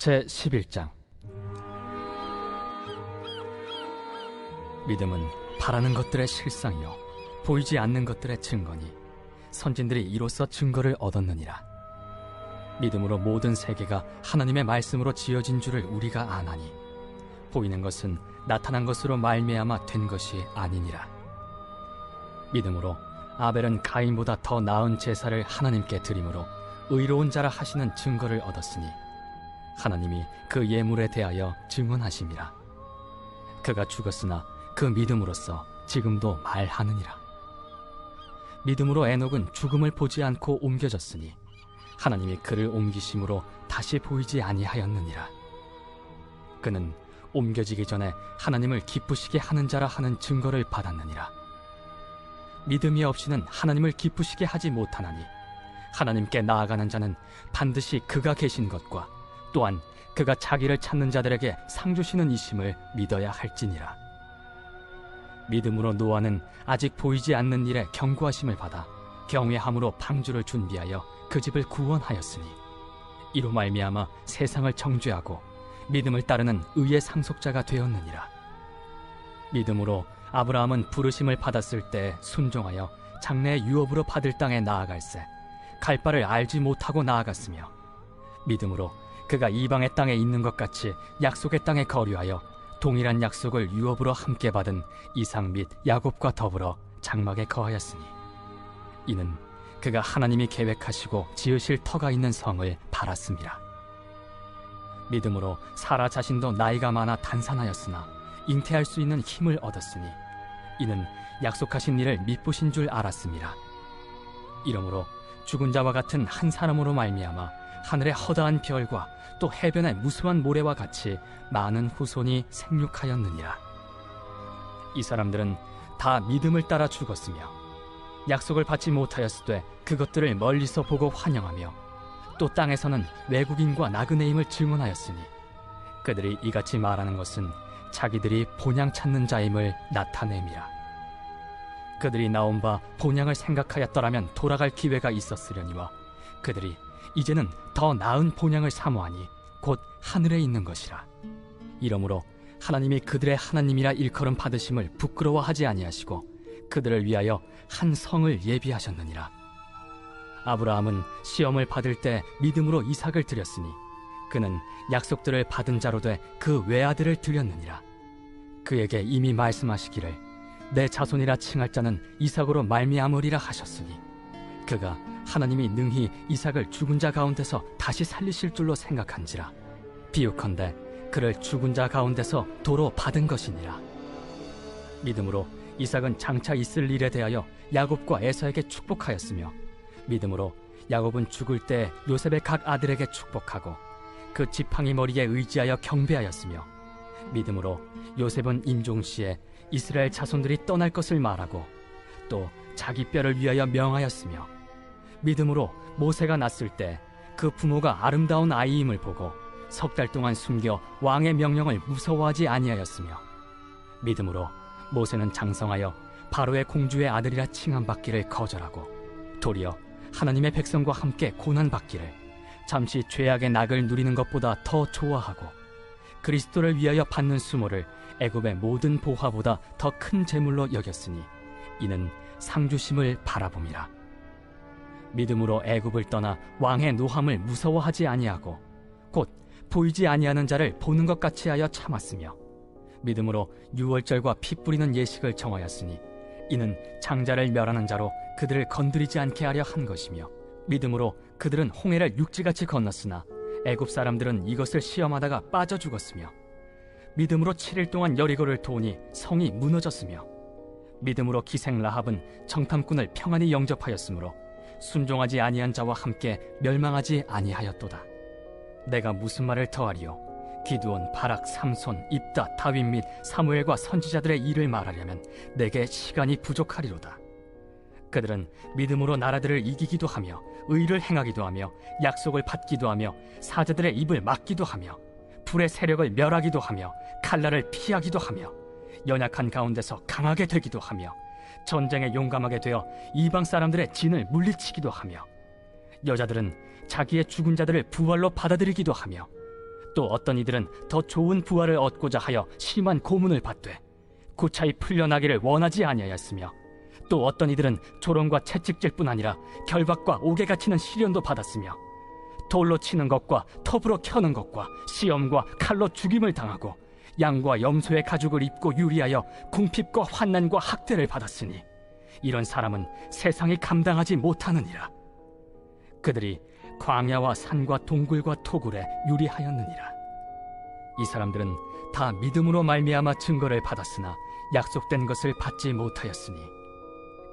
제11장. 믿음은 바라는 것들의 실상이요 보이지 않는 것들의 증거니 선진들이 이로써 증거를 얻었느니라. 믿음으로 모든 세계가 하나님의 말씀으로 지어진 줄을 우리가 아나니 보이는 것은 나타난 것으로 말미암아 된 것이 아니니라. 믿음으로 아벨은 가인보다 더 나은 제사를 하나님께 드림으로 의로운 자라 하시는 증거를 얻었으니 하나님이 그 예물에 대하여 증언하심이라. 그가 죽었으나 그 믿음으로써 지금도 말하느니라. 믿음으로 에녹은 죽음을 보지 않고 옮겨졌으니 하나님이 그를 옮기심으로 다시 보이지 아니하였느니라. 그는 옮겨지기 전에 하나님을 기쁘시게 하는 자라 하는 증거를 받았느니라. 믿음이 없이는 하나님을 기쁘시게 하지 못하나니 하나님께 나아가는 자는 반드시 그가 계신 것과 또한 그가 자기를 찾는 자들에게 상 주시는 이심을 믿어야 할지니라. 믿음으로 노아는 아직 보이지 않는 일에 경고하심을 받아 경외함으로 방주를 준비하여 그 집을 구원하였으니 이로 말미암아 세상을 정죄하고 믿음을 따르는 의의 상속자가 되었느니라. 믿음으로 아브라함은 부르심을 받았을 때 순종하여 장래의 유업으로 받을 땅에 나아갈새 갈 바를 알지 못하고 나아갔으며 믿음으로 그가 이방의 땅에 있는 것 같이 약속의 땅에 거류하여 동일한 약속을 유업으로 함께 받은 이삭 및 야곱과 더불어 장막에 거하였으니 이는 그가 하나님이 계획하시고 지으실 터가 있는 성을 바랐습니다. 믿음으로 사라 자신도 나이가 많아 단산하였으나 잉태할 수 있는 힘을 얻었으니 이는 약속하신 일을 미쁘신 줄 알았습니다. 이러므로 죽은 자와 같은 한 사람으로 말미암아 하늘의 허다한 별과 또 해변의 무수한 모래와 같이 많은 후손이 생육하였느니라. 이 사람들은 다 믿음을 따라 죽었으며 약속을 받지 못하였으되 그것들을 멀리서 보고 환영하며 또 땅에서는 외국인과 나그네임을 증언하였으니 그들이 이같이 말하는 것은 자기들이 본향 찾는 자임을 나타냄이라. 그들이 나온 바 본향을 생각하였더라면 돌아갈 기회가 있었으려니와 그들이 이제는 더 나은 본향을 사모하니 곧 하늘에 있는 것이라. 이러므로 하나님이 그들의 하나님이라 일컬음 받으심을 부끄러워하지 아니하시고 그들을 위하여 한 성을 예비하셨느니라. 아브라함은 시험을 받을 때 믿음으로 이삭을 드렸으니 그는 약속들을 받은 자로 돼 그 외아들을 드렸느니라. 그에게 이미 말씀하시기를 내 자손이라 칭할 자는 이삭으로 말미암으리라 하셨으니 그가 하나님이 능히 이삭을 죽은 자 가운데서 다시 살리실 줄로 생각한지라. 비유컨대 그를 죽은 자 가운데서 도로 받은 것이니라. 믿음으로 이삭은 장차 있을 일에 대하여 야곱과 에서에게 축복하였으며 믿음으로 야곱은 죽을 때 요셉의 각 아들에게 축복하고 그 지팡이 머리에 의지하여 경배하였으며 믿음으로 요셉은 임종시에 이스라엘 자손들이 떠날 것을 말하고 또 자기 뼈를 위하여 명하였으며 믿음으로 모세가 낳았을 때 그 부모가 아름다운 아이임을 보고 석 달 동안 숨겨 왕의 명령을 무서워하지 아니하였으며 믿음으로 모세는 장성하여 바로의 공주의 아들이라 칭함받기를 거절하고 도리어 하나님의 백성과 함께 고난받기를 잠시 죄악의 낙을 누리는 것보다 더 좋아하고 그리스도를 위하여 받는 수모를 애굽의 모든 보화보다 더 큰 재물로 여겼으니 이는 상주심을 바라봄이라. 믿음으로 애굽을 떠나 왕의 노함을 무서워하지 아니하고 곧 보이지 아니하는 자를 보는 것 같이 하여 참았으며 믿음으로 유월절과 피 뿌리는 예식을 정하였으니 이는 장자를 멸하는 자로 그들을 건드리지 않게 하려 한 것이며 믿음으로 그들은 홍해를 육지같이 건넜으나 애굽 사람들은 이것을 시험하다가 빠져 죽었으며 믿음으로 7일 동안 여리고를 도우니 성이 무너졌으며 믿음으로 기생 라합은 정탐꾼을 평안히 영접하였으므로 순종하지 아니한 자와 함께 멸망하지 아니하였도다. 내가 무슨 말을 더하리요? 기드온, 바락, 삼손, 입다, 다윗 및 사무엘과 선지자들의 일을 말하려면 내게 시간이 부족하리로다. 그들은 믿음으로 나라들을 이기기도 하며 의를 행하기도 하며 약속을 받기도 하며 사자들의 입을 막기도 하며 불의 세력을 멸하기도 하며 칼날을 피하기도 하며 연약한 가운데서 강하게 되기도 하며 전쟁에 용감하게 되어 이방 사람들의 진을 물리치기도 하며 여자들은 자기의 죽은 자들을 부활로 받아들이기도 하며 또 어떤 이들은 더 좋은 부활을 얻고자 하여 심한 고문을 받되 구차히 풀려나기를 원하지 아니하였으며, 또 어떤 이들은 조롱과 채찍질뿐 아니라 결박과 옥에 갇히는 시련도 받았으며, 돌로 치는 것과 톱으로 켜는 것과 시험과 칼로 죽임을 당하고 양과 염소의 가죽을 입고 유리하여 궁핍과 환난과 학대를 받았으니 이런 사람은 세상이 감당하지 못하느니라. 그들이 광야와 산과 동굴과 토굴에 유리하였느니라. 이 사람들은 다 믿음으로 말미암아 증거를 받았으나 약속된 것을 받지 못하였으니,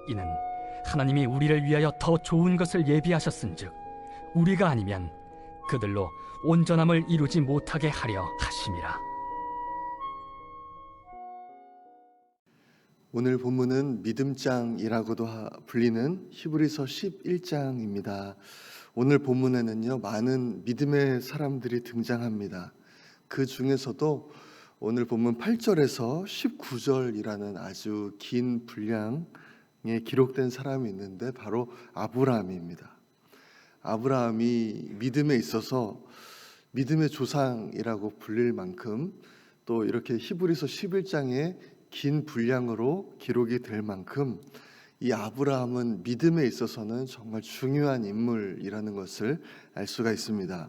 이는 하나님이 우리를 위하여 더 좋은 것을 예비하셨은즉 우리가 아니면 그들로 온전함을 이루지 못하게 하려 하심이라. 오늘 본문은 믿음장이라고도 불리는 히브리서 11장입니다. 오늘 본문에는요, 많은 믿음의 사람들이 등장합니다. 그 중에서도 오늘 본문 8절에서 19절이라는 아주 긴 분량에 기록된 사람이 있는데 바로 아브라함입니다. 아브라함이 믿음에 있어서 믿음의 조상이라고 불릴 만큼, 또 이렇게 히브리서 11장에 긴 분량으로 기록이 될 만큼 이 아브라함은 믿음에 있어서는 정말 중요한 인물이라는 것을 알 수가 있습니다.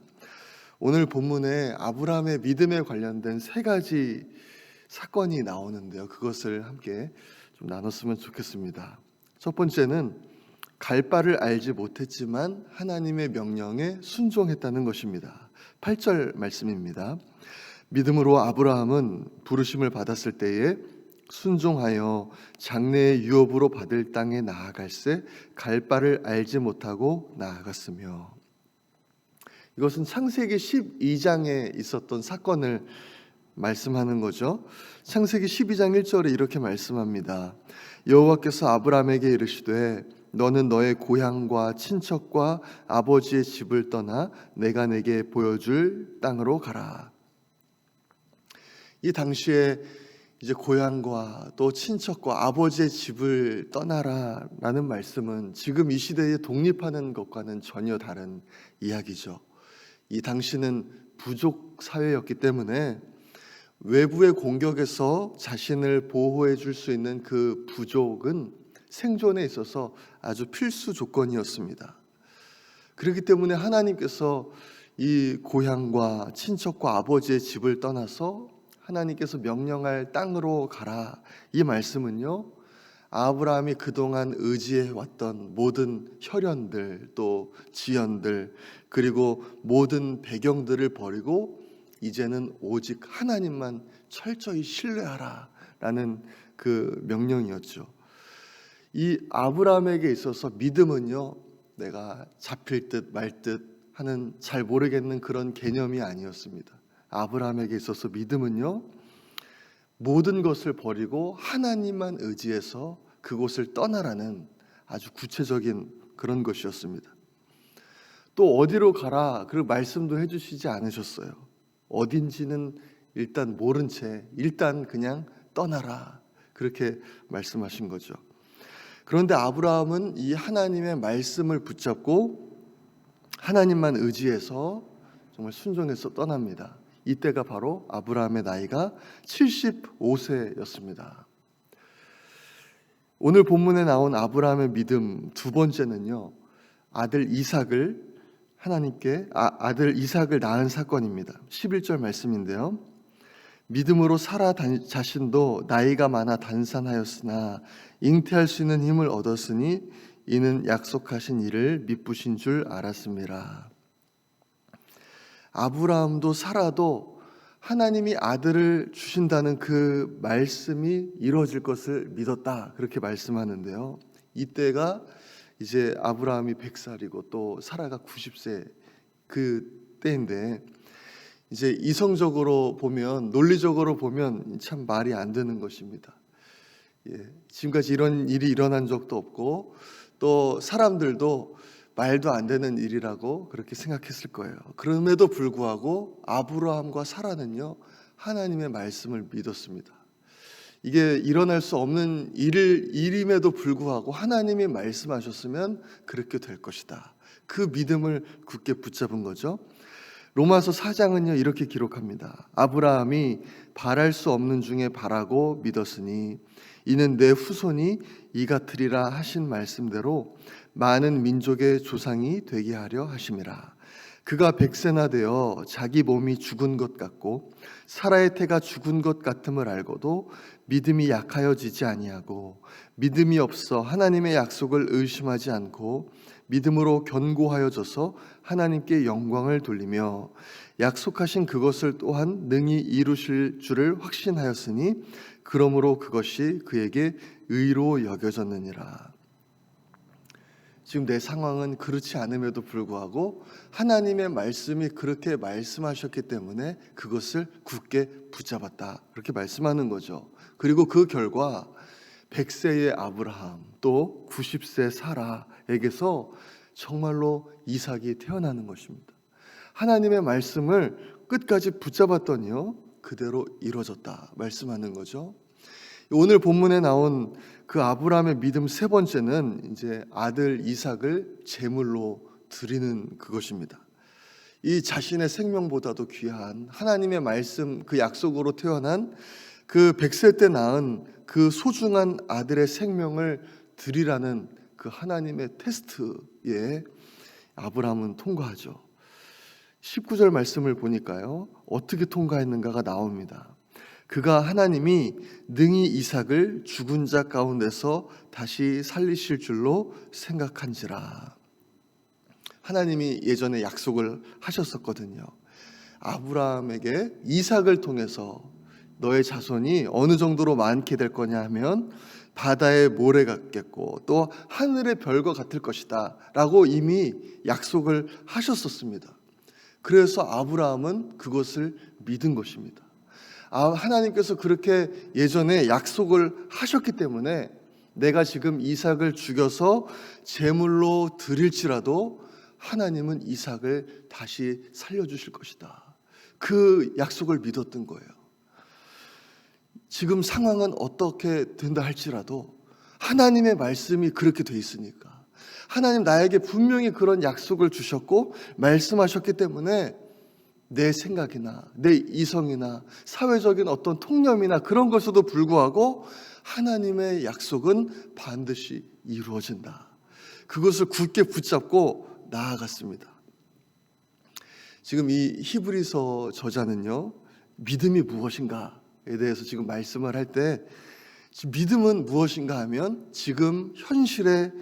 오늘 본문에 아브라함의 믿음에 관련된 세 가지 사건이 나오는데요, 그것을 함께 좀 나눴으면 좋겠습니다. 첫 번째는 갈 바를 알지 못했지만 하나님의 명령에 순종했다는 것입니다. 8절 말씀입니다. 믿음으로 아브라함은 부르심을 받았을 때에 순종하여 장래의 유업으로 받을 땅에 나아갈새 갈 바를 알지 못하고 나아갔으며, 이것은 창세기 12장에 있었던 사건을 말씀하는 거죠. 창세기 12장 1절에 이렇게 말씀합니다. 여호와께서 아브라함에게 이르시되 너는 너의 고향과 친척과 아버지의 집을 떠나 내가 내게 보여줄 땅으로 가라. 이 당시에 이제 고향과 또 친척과 아버지의 집을 떠나라 라는 말씀은 지금 이 시대에 독립하는 것과는 전혀 다른 이야기죠. 이 당시는 부족 사회였기 때문에 외부의 공격에서 자신을 보호해 줄 수 있는 그 부족은 생존에 있어서 아주 필수 조건이었습니다. 그렇기 때문에 하나님께서 이 고향과 친척과 아버지의 집을 떠나서 하나님께서 명령할 땅으로 가라, 이 말씀은요, 아브라함이 그동안 의지해 왔던 모든 혈연들, 또 지연들, 그리고 모든 배경들을 버리고 이제는 오직 하나님만 철저히 신뢰하라 라는 그 명령이었죠. 이 아브라함에게 있어서 믿음은요, 내가 잡힐 듯 말 듯 하는 잘 모르겠는 그런 개념이 아니었습니다. 아브라함에게 있어서 믿음은요, 모든 것을 버리고 하나님만 의지해서 그곳을 떠나라는 아주 구체적인 그런 것이었습니다. 또 어디로 가라 그 말씀도 해주시지 않으셨어요. 어딘지는 일단 모른 채 일단 그냥 떠나라, 그렇게 말씀하신 거죠. 그런데 아브라함은 이 하나님의 말씀을 붙잡고 하나님만 의지해서 정말 순종해서 떠납니다. 이때가 바로 아브라함의 나이가 75세였습니다. 오늘 본문에 나온 아브라함의 믿음 두 번째는요, 아들 이삭을 낳은 사건입니다. 11절 말씀인데요, 믿음으로 사라 자신도 나이가 많아 단산하였으나 잉태할 수 있는 힘을 얻었으니 이는 약속하신 일을 미쁘신 줄 알았습니다. 아브라함도 사라도 하나님이 아들을 주신다는 그 말씀이 이루어질 것을 믿었다, 그렇게 말씀하는데요, 이때가 이제 아브라함이 100살이고 또 사라가 90세 그 때인데, 이제 이성적으로 보면, 논리적으로 보면 참 말이 안 되는 것입니다. 지금까지 이런 일이 일어난 적도 없고 또 사람들도 말도 안 되는 일이라고 그렇게 생각했을 거예요. 그럼에도 불구하고 아브라함과 사라는요, 하나님의 말씀을 믿었습니다. 이게 일어날 수 없는 일임에도 불구하고 하나님이 말씀하셨으면 그렇게 될 것이다, 그 믿음을 굳게 붙잡은 거죠. 로마서 4장은요 이렇게 기록합니다. 아브라함이 바랄 수 없는 중에 바라고 믿었으니 이는 내 후손이 이 같으리라 하신 말씀대로 많은 민족의 조상이 되게 하려 하심이라. 그가 백세나 되어 자기 몸이 죽은 것 같고 사라의 태가 죽은 것 같음을 알고도 믿음이 약하여지지 아니하고 믿음이 없어 하나님의 약속을 의심하지 않고 믿음으로 견고하여져서 하나님께 영광을 돌리며 약속하신 그것을 또한 능히 이루실 줄을 확신하였으니 그러므로 그것이 그에게 의로 여겨졌느니라. 지금 내 상황은 그렇지 않음에도 불구하고 하나님의 말씀이 그렇게 말씀하셨기 때문에 그것을 굳게 붙잡았다, 그렇게 말씀하는 거죠. 그리고 그 결과 100세의 아브라함 또 90세 사라에게서 정말로 이삭이 태어나는 것입니다. 하나님의 말씀을 끝까지 붙잡았더니요 그대로 이루어졌다 말씀하는 거죠. 오늘 본문에 나온 그 아브라함의 믿음 세 번째는 이제 아들 이삭을 제물로 드리는 그것입니다. 이 자신의 생명보다도 귀한 하나님의 말씀, 그 약속으로 태어난 그 100세 때 낳은 그 소중한 아들의 생명을 드리라는 그 하나님의 테스트에 아브라함은 통과하죠. 19절 말씀을 보니까요 어떻게 통과했는가가 나옵니다. 그가 하나님이 능히 이삭을 죽은 자 가운데서 다시 살리실 줄로 생각한지라. 하나님이 예전에 약속을 하셨었거든요. 아브라함에게 이삭을 통해서 너의 자손이 어느 정도로 많게 될 거냐 하면 바다의 모래 같겠고 또 하늘의 별과 같을 것이다 라고 이미 약속을 하셨었습니다. 그래서 아브라함은 그것을 믿은 것입니다. 하나님께서 그렇게 예전에 약속을 하셨기 때문에 내가 지금 이삭을 죽여서 제물로 드릴지라도 하나님은 이삭을 다시 살려주실 것이다, 그 약속을 믿었던 거예요. 지금 상황은 어떻게 된다 할지라도 하나님의 말씀이 그렇게 돼 있으니까, 하나님 나에게 분명히 그런 약속을 주셨고 말씀하셨기 때문에 내 생각이나 내 이성이나 사회적인 어떤 통념이나 그런 것에도 불구하고 하나님의 약속은 반드시 이루어진다, 그것을 굳게 붙잡고 나아갔습니다. 지금 이 히브리서 저자는요 믿음이 무엇인가에 대해서 지금 말씀을 할 때 믿음은 무엇인가 하면 지금 현실의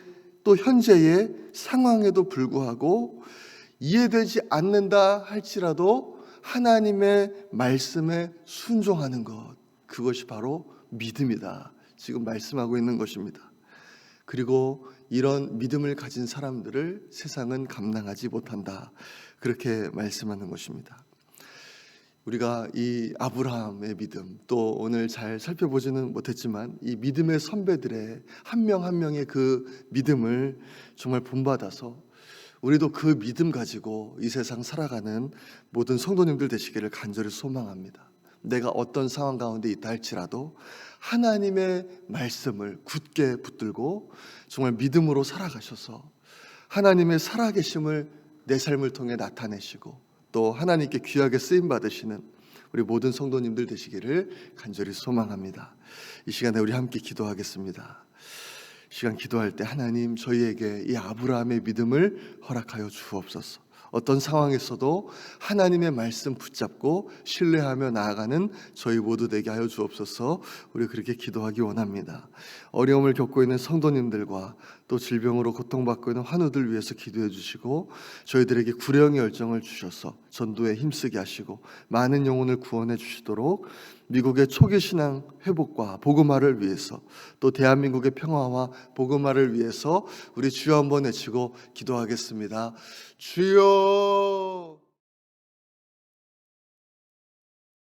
또 현재의 상황에도 불구하고 이해되지 않는다 할지라도 하나님의 말씀에 순종하는 것, 그것이 바로 믿음이다, 지금 말씀하고 있는 것입니다. 그리고 이런 믿음을 가진 사람들을 세상은 감당하지 못한다, 그렇게 말씀하는 것입니다. 우리가 이 아브라함의 믿음, 또 오늘 잘 살펴보지는 못했지만 이 믿음의 선배들의 한 명 한 명의 그 믿음을 정말 본받아서 우리도 그 믿음 가지고 이 세상 살아가는 모든 성도님들 되시기를 간절히 소망합니다. 내가 어떤 상황 가운데 있다 할지라도 하나님의 말씀을 굳게 붙들고 정말 믿음으로 살아가셔서 하나님의 살아계심을 내 삶을 통해 나타내시고 또 하나님께 귀하게 쓰임받으시는 우리 모든 성도님들 되시기를 간절히 소망합니다. 이 시간에 우리 함께 기도하겠습니다. 시간 기도할 때 하나님 저희에게 이 아브라함의 믿음을 허락하여 주옵소서. 어떤 상황에서도 하나님의 말씀 붙잡고 신뢰하며 나아가는 저희 모두 되게 하여 주옵소서. 우리 그렇게 기도하기 원합니다. 어려움을 겪고 있는 성도님들과 또 질병으로 고통받고 있는 환우들 위해서 기도해 주시고 저희들에게 구령의 열정을 주셔서 전도에 힘쓰게 하시고 많은 영혼을 구원해 주시도록 미국의 초기 신앙 회복과 복음화를 위해서 또 대한민국의 평화와 복음화를 위해서 우리 주여 한번 외치고 기도하겠습니다. 주여